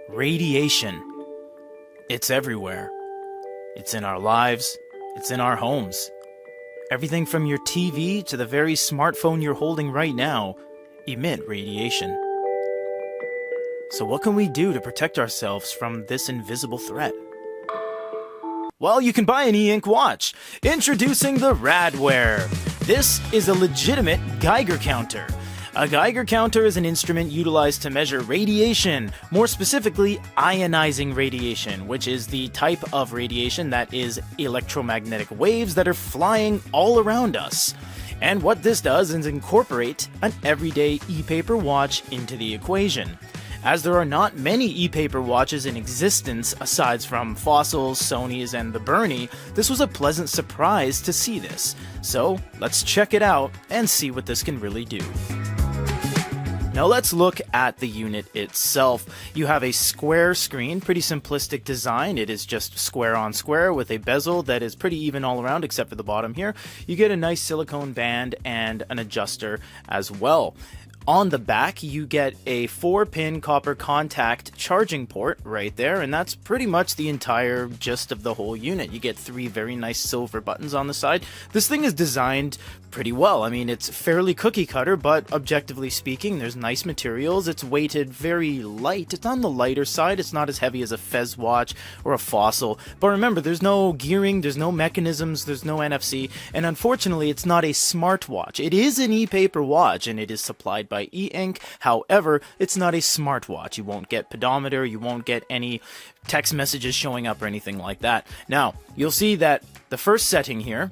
Radiation. It's everywhere. It's in our lives. It's in our homes. Everything from your TV to the very smartphone you're holding right now emit radiation. So what can we do to protect ourselves from this invisible threat? Well, you can buy an EINK watch. Introducing the Radwear. This is a legitimate Geiger counter. A Geiger counter is an instrument utilized to measure radiation, more specifically ionizing radiation, which is the type of radiation that is electromagnetic waves that are flying all around us. And what this does is incorporate an everyday epaper watch into the equation. As there are not many epaper watches in existence aside from Fossils, Sonys, and the Bigme, this was a pleasant surprise to see this. So let's check it out and see what this can really do. Now let's look at the unit itself. You have a square screen, pretty simplistic design. It is just square on square with a bezel that is pretty even all around except for the bottom here. You get a nice silicone band and an adjuster as well. On the back, you get a 4-pin copper contact charging port right there, and that's pretty much the entire gist of the whole unit. You get 3 very nice silver buttons on the side. This thing is designed pretty well. I mean, it's fairly cookie cutter, but objectively speaking, there's nice materials. It's weighted very light. It's on the lighter side. It's not as heavy as a Fez watch or a Fossil. But remember, there's no gearing, there's no mechanisms, there's no NFC, and unfortunately, it's not a smartwatch. It is an epaper watch, and it is supplied by EINK. However, it's not a smartwatch. You won't get pedometer, you won't get any text messages showing up or anything like that. Now, you'll see that the first setting here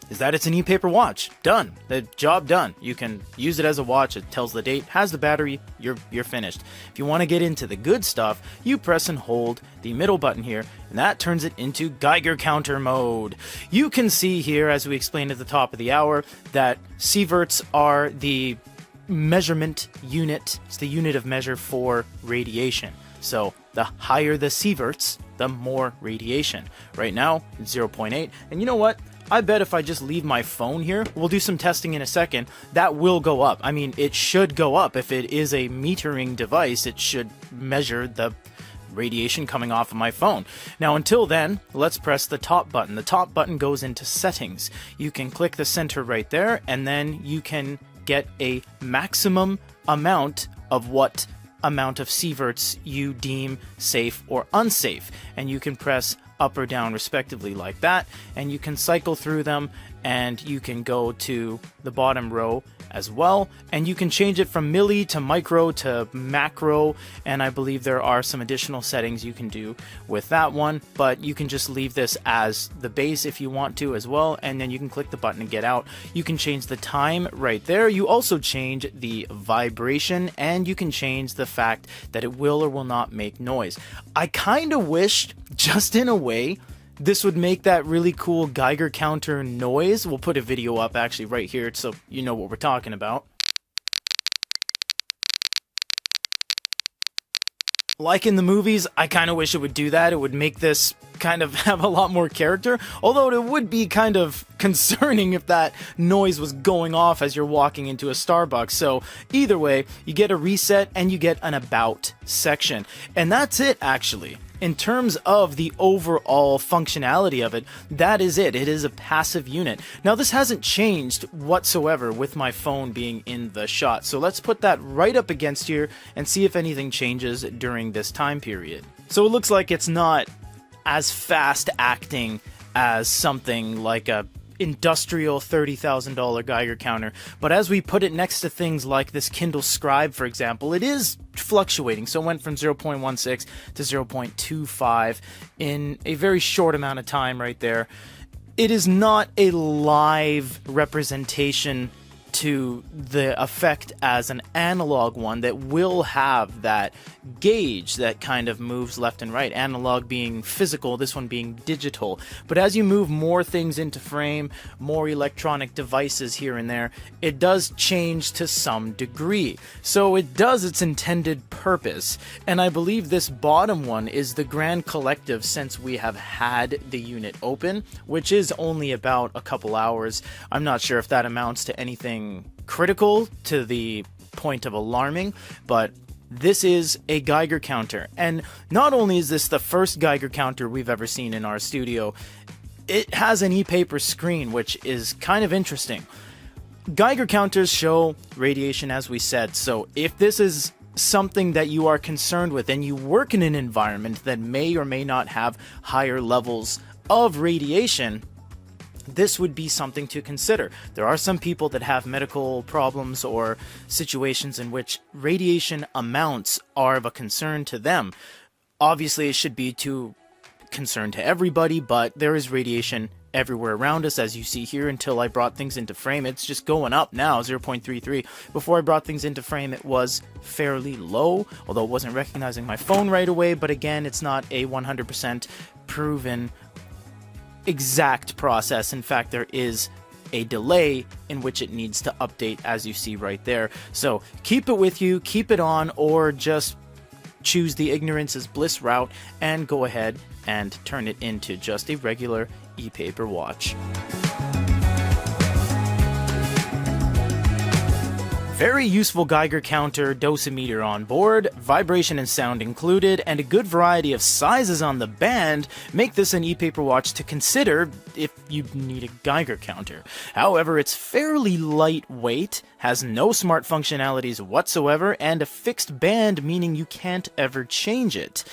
is that it's an epaper watch. Done. The job done. You can use it as a watch. It tells the date, has the battery, you're finished. If you want to get into the good stuff, you press and hold the middle button here, and that turns it into Geiger counter mode. You can see here, as we explained at the top of the hour, that sieverts are the measurement unit. It's the unit of measure for radiation. So the higher the sieverts, the more radiation. Right now, it's 0.8. And you know what? I bet if I just leave my phone here, we'll do some testing in a second, that will go up. I mean, it should go up. If it is a metering device, it should measure the radiation coming off of my phone. Now, until then, let's press the top button. The top button goes into settings. You can click the center right there, and then you can get a maximum amount of what amount of sieverts you deem safe or unsafe. And you can press up or down respectively like that, and you can cycle through them, and you can go to the bottom row as well, and you can change it from milli to micro to macro, and I believe there are some additional settings you can do with that one, but you can just leave this as the base if you want to as well, and then you can click the button and get out. You can change the time right there. You also change the vibration, and you can change the fact that it will or will not make noise. I kind of wished, just in a way, this would make that really cool Geiger counter noise. We'll put a video up actually right here so you know what we're talking about. Like in the movies, I kind of wish it would do that. It would make this kind of have a lot more character, although it would be kind of concerning if that noise was going off as you're walking into a Starbucks. So either way, you get a reset and you get an about section. And that's it actually. In terms of the overall functionality of it, that is it. It is a passive unit. Now, this hasn't changed whatsoever with my phone being in the shot. So let's put that right up against here and see if anything changes during this time period. So it looks like it's not as fast acting as something like a industrial $30,000 Geiger counter, but as we put it next to things like this Kindle Scribe, for example, it is fluctuating. So it went from 0.16 to 0.25 in a very short amount of time right there. It is not a live representation to the effect as an analog one that will have that gauge that kind of moves left and right. Analog being physical, this one being digital. But as you move more things into frame, more electronic devices here and there, it does change to some degree. So it does its intended purpose. And I believe this bottom one is the grand collective since we have had the unit open, which is only about a couple hours. I'm not sure if that amounts to anything critical to the point of alarming, but This is a Geiger counter, and not only is this the first Geiger counter we've ever seen in our studio, it has an epaper screen, which is kind of interesting. Geiger counters show radiation, as we said, so if this is something that you are concerned with and you work in an environment that may or may not have higher levels of radiation, this would be something to consider. There are some people that have medical problems or situations in which radiation amounts are of a concern to them. Obviously, it should be to concern to everybody, but there is radiation everywhere around us, as you see here. Until I brought things into frame, it's just going up now, 0.33. Before I brought things into frame, it was fairly low, although it wasn't recognizing my phone right away. But again, it's not a 100% proven exact process. In fact, there is a delay in which it needs to update, as you see right there. So keep it with you, keep it on, or just choose the ignorance is bliss route and go ahead and turn it into just a regular epaper watch. Very useful Geiger counter, dosimeter on board, vibration and sound included, and a good variety of sizes on the band make this an epaper watch to consider if you need a Geiger counter. However, it's fairly lightweight, has no smart functionalities whatsoever, and a fixed band, meaning you can't ever change it.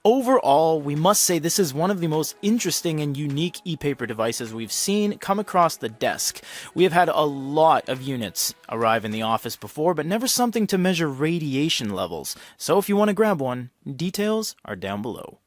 Overall, we must say this is one of the most interesting and unique epaper devices we've seen come across the desk. We have had a lot of units arrive in the office before, but never something to measure radiation levels. So if you want to grab one, details are down below.